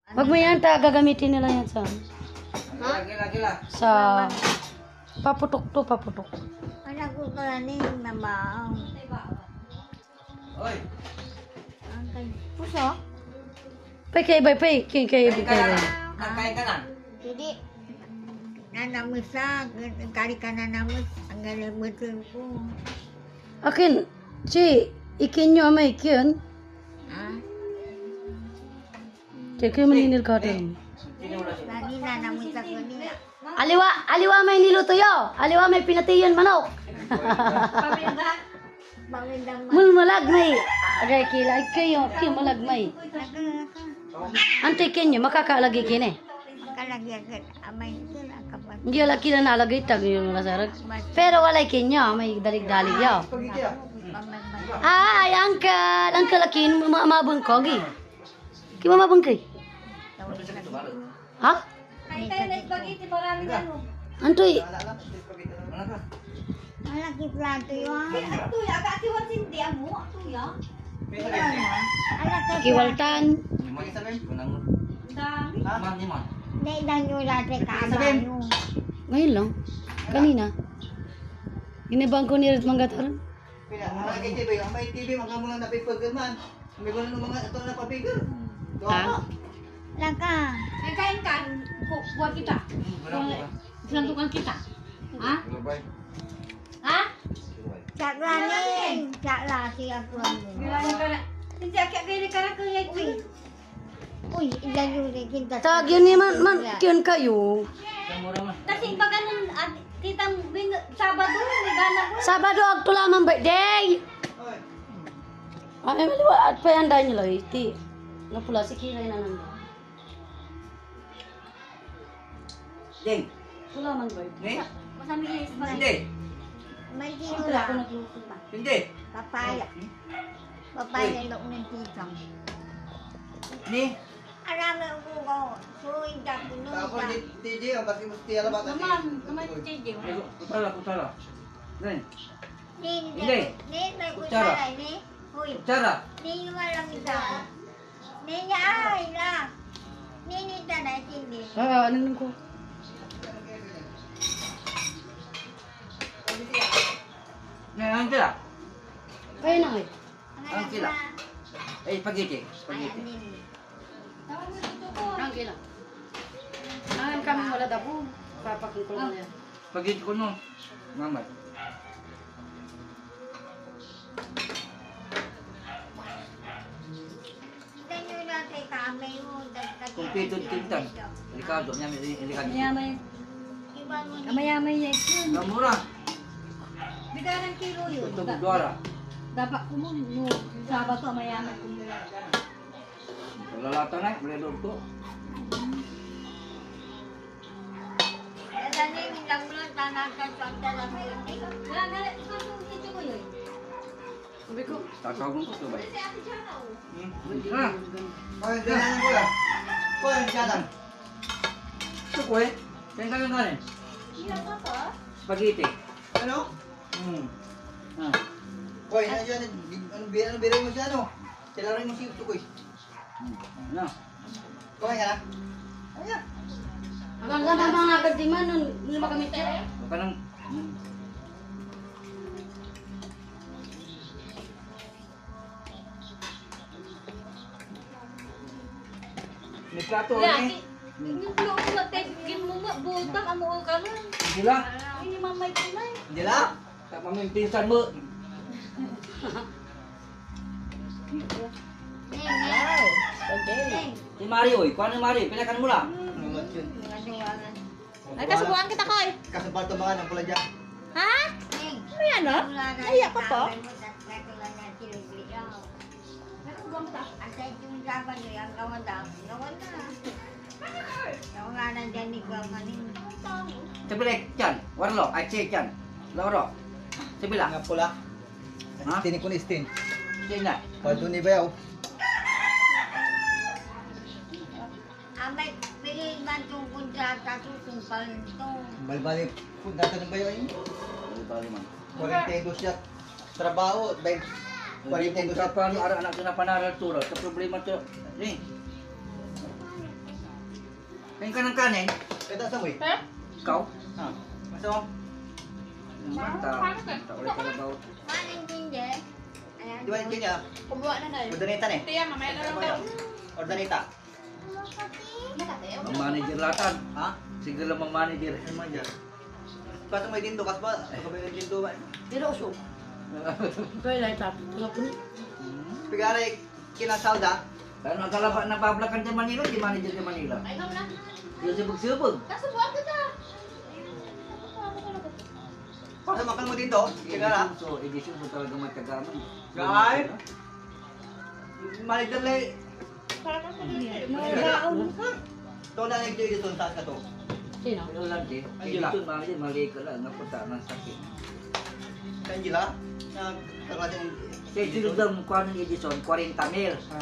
Pag may anta, gagamitin nila yan sa... Sa... Paputok to, paputok. Anak ko kalaning nabaw. Oy. Ang puso? Pay kay bay, pay. Kay bay. Kakain ka lang. Jadi, nanamus sa, kari ka nanamus, ang galimutin ko. Akin, si, ikin nyo ama ikin. Ha? Kaya kayo maninil ka rin. Lagi nanamus ako niya. Aliwa may niluto yo. Aliwa may pinatiyon manok. Pamindang Mulmulag may. Agay kila, kayo malag may. Antay kinyo, makakaalagi kine. makalagyan ka. Amay ito na kapag. Hindi wala kila nalagay tag yung masarag. Pero walay kinyo, may dalig-dalig yo. Ay, uncle akin, mamabang kogi. Kaya mamabang kay? Ha? Ay, tayo na spaghetti, maraming ano. Antoy, Malaki plato yun. Tuya, katiwan sindi amo, tuya. Alak kiwaltan. Dami. Nailan nyo natin kaabayo. Ngayon lang. Kanina. Inibang ko ni Red Manggatar. Malaki TV, ang may TV, mga mga napipagod man. May gano'n ng mga ito na papigil. Ha? Laka. Ay, kain ka. Buat kita. Santukan kita. Ha? Ha? Sakla ning. Sakla siya ko. Bilangin ka na. Hindi, akya gini ka na kaya ito. Uy, ilan yung rikin ka. Tag yun ni man kiyon kayo. Kasi pag ganun, titang Sabado, may gana ko. Sabado ag tulaman birthday. Ay maliwa at pa yan dahil nila iti. Napula si Kiray na nanda. Ding. Tulaman birthday. Ni? Masami kayo sa Hindi. May Siyempre ako kinula. nagluto pa. Hindi. Papaya. Papaya loob ng titang. Ni? Arami ang kuko. Suwing ka, puno Tapos ka. DJ, ang pati mo tiyala bata. Naman JJ. Kutara. Ding. Hindi. May Kutsara. kutsara, ni. Uy, Kutsara. ni walang isa. Ni niya ay la. Ni nita na hindi. Ah, ano ko? Ngayon sila. Kaya na eh. Ang sila. Eh, spaghetti. Ay, Spaghetti. anin. Ang kila. Ang kami wala dabo. Papakin ko lang yan. Spaghetti ko no. Mamay. Kita nyo natin kamay mo. Kumpido tintan. Ricardo, niya may Ricardo. Mayamay. Iba mo ni. Mayamay niya yun. Mura. Bigaran kilo yun. Ito budwara. Dapat kumun. Sabado, mayamay kumun. Lalata na, boleh ko. Dani, nilang mo lang tanakan sa dalam mo yun. Galit, ito ko yun. Sabi ko, Tatawag ko to ba? Kasi ate siya na. Ha? Ay, dalan ko lang. Ko ang dalan. Ito ko eh. Kaya ka lang Hindi na pa. Spaghetti. Ano? Ah. Koy, nandiyan, ano bira mo siya ano? Tilarin mo si Tukoy. Ano? Koy ka na? Ayan. hanggang lang mga nagadiman nun, hindi makamit yan. Huwag ka nang... May plato Lagi. eh. Yung loob mo, kin mo mo, butang, amo ka nun. Hindi lang. Hindi mamay kunay. Hindi lang. Tapos may pinsan mo. Neng, Si Mario eh. Kuha ni Mario. Pinakan mo lang. Ay, kasubuan kita ko eh. Kasabal to ba ng pula dyan? Ha? neng. Ano yan ah? Ay, ako po. Asay yung laban nyo, ang gawan daw. Gawan na. Gawan nga na dyan ni gawan ni. Sebelah Chan. Warlo. Aceh Chan. Loro. Sebelah. Nga pula. Ha? Istini ko ni istin. Sina. Pwede ni bayaw. Amay, pili man itong kontrata susumpal nito. Balbalik. Kung data ng bayaw yun. Bali man. 42 siya. Trabaho. 42 siya. Kapan anak-anak kena panaral turut. Ke problema tu ni. Kain ka ng kanin. Kata sa mo eh. Ikaw? Ha. Masa mo? Mata ulit ka na ba? Maling hindi. Ayan. Di ba yung kanya? Kumuha na na. Ordanita eh. Tiya, mamaya na lang daw. Ordanita. Ang manager latan. Ha? Sige lang ang manager. Ano man dyan? Kaso may dindo, kas ba? Ako may dindo ba? Pero usok. Twilight up. Tulog ko ni. Pigari, kinasalda. Kaya nagkalaba na bablakan sa Manila, di manager sa Manila. Ay, ikaw na. Yung sibog-sibog. Nasubuan kita. Para makan mo dito, kigara. So, edisyon mo talaga matagaman. Guys! Manager lay. Para kang sabihin. Ito na nag-joy dito, saan ka to? Sino? Pero lang din, Angela. edisyon manager, mali ka lang, napunta ng sakit. Sa Angela? Na kaklase ng... Sa edisyon daw, mukha ng edisyon, 40 mil. Ha.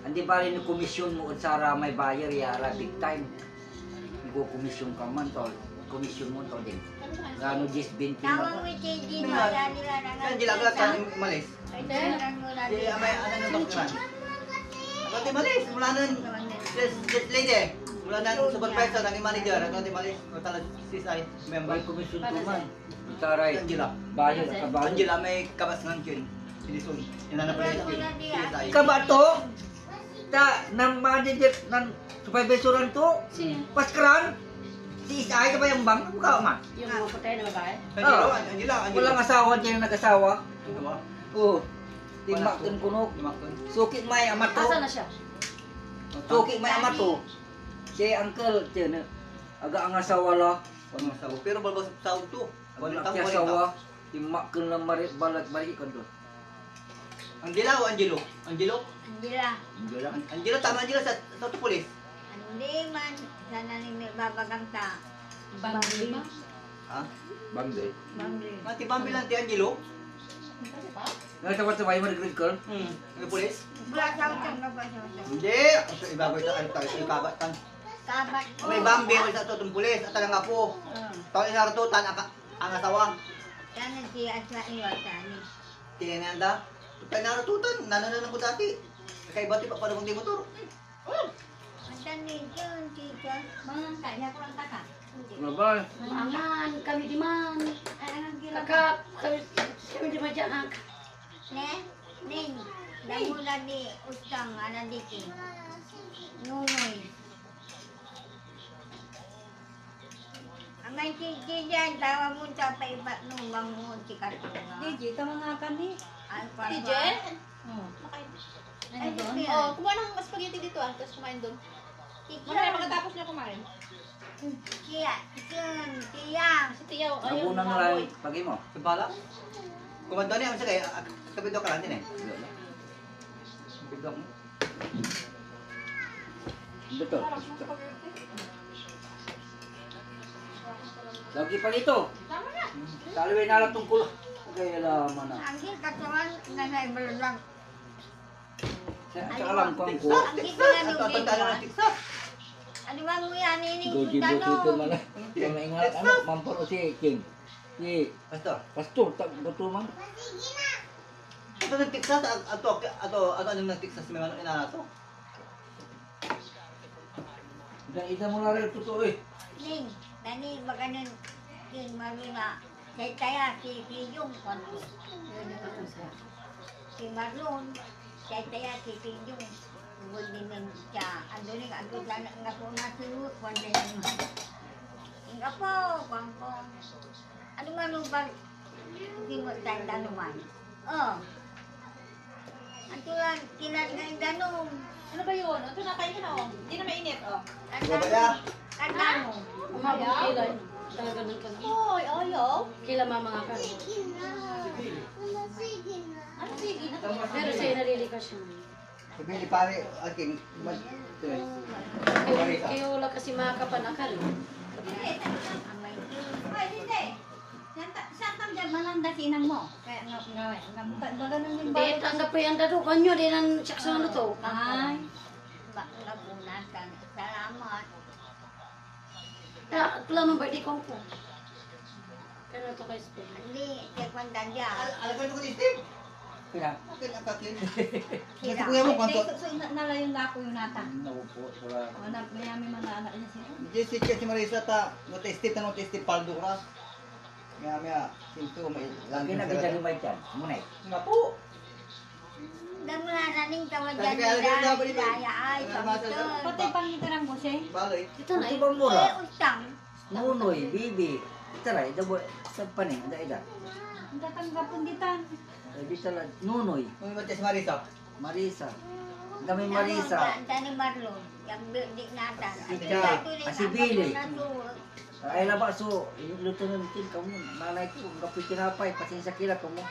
Hindi ba rin yung komisyon mo sa may buyer, yara big time. Nagko-komisyon ka man, tol. Komisyon mo, tol din. Gano 10-20 Tawag mo. mo si Jim, wala nila na Sa Angela, agad ka malis. Ay, kailangan mo na Si Amay, ano ng doktoran? Agad di malis, mula nun. This lady, mula nun supervisor, naging manager, agad di malis. O talaga, CSI member. May komisyon ko man. Taray, Angela. buyer, kabayo. Angela, may kabas ng yun. Silisun. Inanap na yun. CSI. Ika ba to? Ta, ng manager, ng supervisoran to? Sino? Paskran? Si Isay ka ba yung bang? Mukha man. Yung mga patay na babae? Angela, Angela, Angela. Walang asawa dyan nag-asawa. Ano ba? Oo. Timbak din kunok. Limakton. Sukit may ama to. Asa na siya? Sukit may ama to. Si uncle, dyan. Aga ang asawa la. Walang asawa. Pero balbas sa sahod to. Wala Walang kaya asawa. Timbak ka lang balat-balik ka doon. Angela o Angelo? Angelo? Angela, Hindi lang. Angelo, tama Angelo sa Autopolis. hindi man. Sana ni babagang ta. Bambi. Ha? Bangde. Bambi. Mati Bambi lang ti Angelo? Nagtawad sa bayo mo nag girl? Autopolis? Wala sa utang na ba siya? Hindi. Asa ibabaw ito. Ay, tayo sa kabat tan. Kabat ko. May Bambi o sa Autopolis. At talaga po. Tao inaratutan ang asawa. Sana si Asla iwatani. Tinanda. Tayo inaratutan. Nanananan ko dati. Kakaiba ti pa paano kung di motor. Ang ni John, tita. Mga kaya ko lang taka. Mabal. Aman, kami di man. Anong ginawa? Kakap, kami di man dyan. Ning, namula ni Ustang, anadiki. Nunoy. Ang may titi dyan, tawa mo sa paiba nung bangun si Katunga. DJ, tama nga kami. Ay, DJ? Oh. Ay, doon? Oh, kumuha ng spaghetti dito ah, tapos kumain doon. Mamaya pagkatapos niya kumain. Siya, tiyang. Si Tiyaw, ayun. Nabunan mo lang pagi mo. Sa bala? Kumanda niya. Kasi kaya kapito ka lang din eh. Kapito mo. Betul. Lagi pa dito. Tama na. Talawin na lang tungkol. Kaya laman na. Ang katawan na naibar lang. Sa alam ko ang ko. Ang Texas! gitna Ang ng tatanda ng Texas! Ano bang uyan ini? Goji-goji itu mana? Yang ingat ano, mampun si King. Si Basta. pastor tak betul man. Ito ng Texas, ano ng Texas may ano inanato? Dan ida mo lari totoo eh. Ning, nani baganan king maruna. Saya si Piyong konto. Si Marlon, saya si Piyong. Huwag din siya. Ando rin, ando lang nga po nasunod. Wanda yung nga po, bangko. Ano nga nung bang hindi mo tayo danuman? Oh. Ang tulad, kinat nga yung danong. Ano ba yun? Ito na kain ka na oh. Hindi na mainit oh. Babaya. Kadano. Umabot kila. Talaga nun ka na. Oy, ayaw. Kila mama nga ka. Ano sige? Pero sa'yo nalilika siya. Sabi ni pare, aking, Kaya wala kasi makapanakal. Ang may Ay, hindi. Saan kang dyan malanda sinang mo? Kaya nga, baga nang yung Hindi, tanggap pa yung dado. Kanyo, di nang saksa ano to. Ay. bakla punatan. Salamat. Ito lang ang birthday ko po. Kaya ito kay Steve. Hindi, kaya kwandan dyan. alam ko ito ko ni Steve. Kaya, akin ang kaklin. Kasi Sila. kuya mo, kwanto. So, nalayon na ako yung nata. Naupo, wala. O, mayami man na anak niya siya. Jesse si Marisa ta, no-tested na no-tested paldo ka. Maya, sinto, may Lagi na kita lumay dyan. Munay. Nga po. Dan naraning tawag Kasi dyan kaya nila. dapat ni- Daya ay, Kaya masa- pamiton. Pati pangitarang mo siya. Baloy. Dito na Ito eh. bang mura? Eh, utang. Nunoy, bibi. Taray, dabo sa paning, ida. Ang tatanggapon ditan. Di tala, Nunoy, Kung matya si Marisa. Marisa. Dami Marisa. Tani Marlon. Yang di nata. Ika, Asibili. Ay laba so, luto na natin ka mo. Nanay ko, kapoy kinapay, pasensya kila ka mo.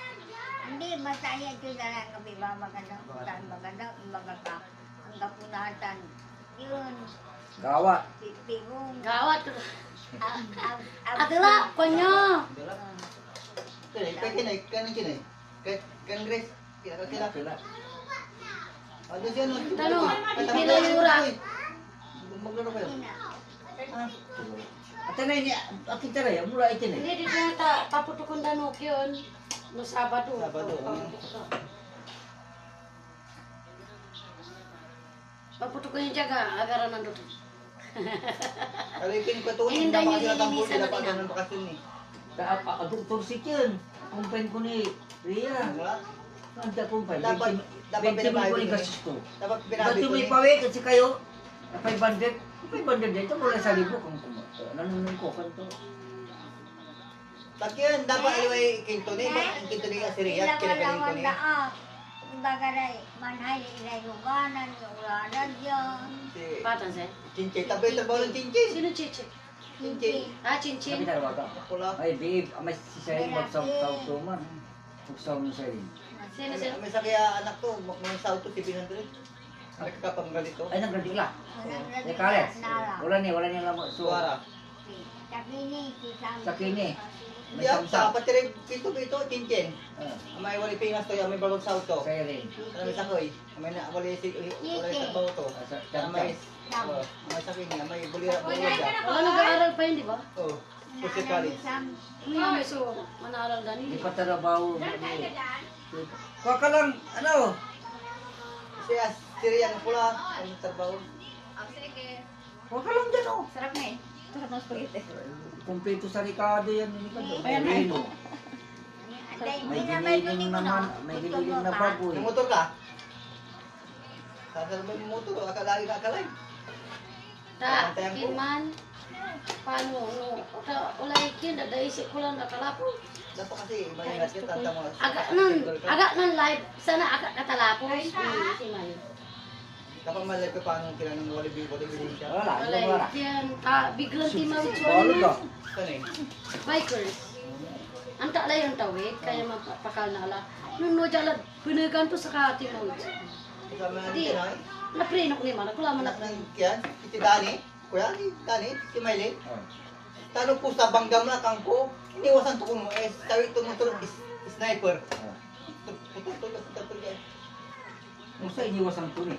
Hindi, masaya ito na lang kami ba maganda. Utang maganda. Imbaga ka. Ang kapunatan. Yun. Gawa. Pigong. Gawat. Atila, konyo. Kinay, kanang kinay. Kan Grace. Kila. Pila. Ano siya no? Tanong, pila yura. Maglaro kayo. At na ini, akin taray, mula itin eh. Hindi, dito na ta, paputukon danok yun. No Sabado. Sabado, Paputukon yung jaga, agaran nandito. Pero yung ko tuon, Hinday dapat niyo sila tambol, lilinisan dapat natin, ng bakasyon ni. Doktor si Kian. Kumpain ko ni Ria. Wala. Anda kumpain. Dapat 20 pinabayad ko ni ko gastos ko. Dapat Ba't binabi ko may ni. pawi kasi kayo? Na 500? 500 dito mula sa libo kung nanunong ko kanto. Takyan, dapat aliway kinto ni. Kinto ni Asiriyat, kinagaling ko ni. Imbaga na manhay ilay luganan. Ulanan dyan. Si Patan siya. Chinchay, tabi trabaho ng Chinchay. Sino Chichi? Chinchay. Ah, Chinchin. Sabi talaga ka. Pula. Ay, babe, may sisayin magsaw-saw to man. Magsaw mo sa rin. Sino, sino? May sakya anak to, mga South to 700. Ang kakapang galito. Ay, nagradyo la. Ay, karet. Wala niya lamang. Suara. Sakini, si Sam. Sakini. Hindi ako, sa patirin, kinto Chinchin. May wali pingas to, may balong South to. Kaya rin. Ano may sakoy? May na wali si wali sa bawo to. May may sakin niya, may bulira siya. Wala nag-aaral pa yun, di ba? Oh, Pusit College. Sam. Ano yung may so, manaaral gani? Di pa tarabaho. Kuha ka lang, ano? Siya, Syrian pula, ang trabaho. Kuha ka lang dyan, oh. Sarap na eh. Sarap ng spaghetti. Kumpleto sa Ricardo yan. Ayan, May Reno. May May giniling naman. May giniling na baboy. May motor ka? Sasalubay mo motor, akalay ka akalay. Ta, kinman. Paano, no? Wala ikin, dadaisip ko lang nakalapo. Dapat kasi maingat yun, tanda mo. Aga nun live, sana aga katalapos. Si man. Dapat malay ko paano kila nung wali bilhin siya. Wala, Wala wala. ikin, biglang timawit Balo ka. Saan eh? Bikers. Ang taala yung tawid, kaya mapakal na ala. Nung no jala, pinagan to sa kati mo. Kasama natin Di, siya na eh. naprinok ni man, ako laman Anak na. ng kiyan, si Dani. Kuya, ni Dani, si Maylin. Oh. Tanong po sa banggam na kangko, iniwasan to kung tawid to motor sniper. Musa iniwasan ko ni.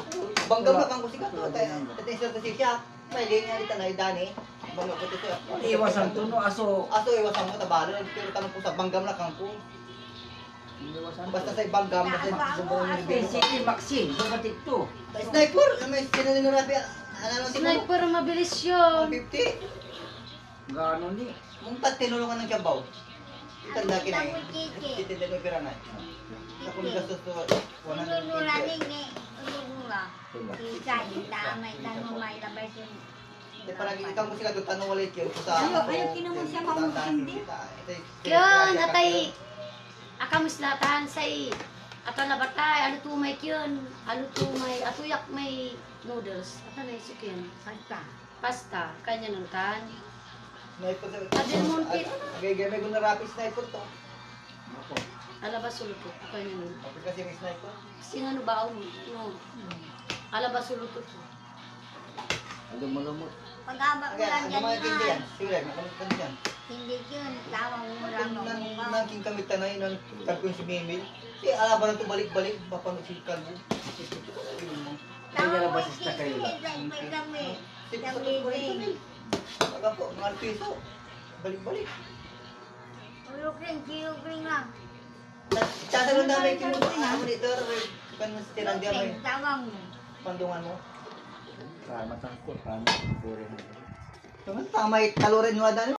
Banggam na kangko siya to, tatay sir to siya. Maylin nga dito na Dani. Banggam ko to siya. Iwasan to no, aso. Aso iwasan mo tabalo, pero tanong po sa banggam na kangko. Iniwasan to. Basta sa banggam na sa buong nilibiro. Basically, Maxine, dumating to. Sniper, may sinaninorapi, ano si mo? Sniper, mabilis yun. 50. Gano'n ni. Mungtat tinulungan ng Kiabaw. Itanda Ang kinay. kiki. Titinda ng piranay. Ako ni gastos to 150. Ululaning ni. Ulula. Isa, damay, tanong may labay sin. Di parang ikaw mo sila tanong walit yun sa Ayaw kinamon siya mamuhindi. Yun, atay, akamislatan say, ato na batay, ano tumay yun, ano tumay, atuyak may noodles, ato na isukin, Pagka. pasta, kanya nun kan. Sniper sa... Adel Monte. Gagay ko na rapid sniper to. Ako. Alabas sulot ko, kanya nun. Kapag kasi may sniper. Kasi nga no baon, no. Alabas sulot ko. Lumulumot. Pag-abak mo lang Ang mga dyan tindi yan. yan. Sige, makamit yan. Hindi yun. Tawang mo lang. Nang king kami tanay ng kalkun si Mimil. Eh, alaban na ito balik-balik. Mapanood si Kalbo. Kaya labas sa kayo. Kami. Sige, sa ito balik-balik. Baga po, mga piso. Balik-balik. Ulukring lang. Tatalon na may monitor. Kan stirang dia may Tawang mo. pandungan mo. Para matangkot, para puri mo. Tama, tama, talurin mo adan.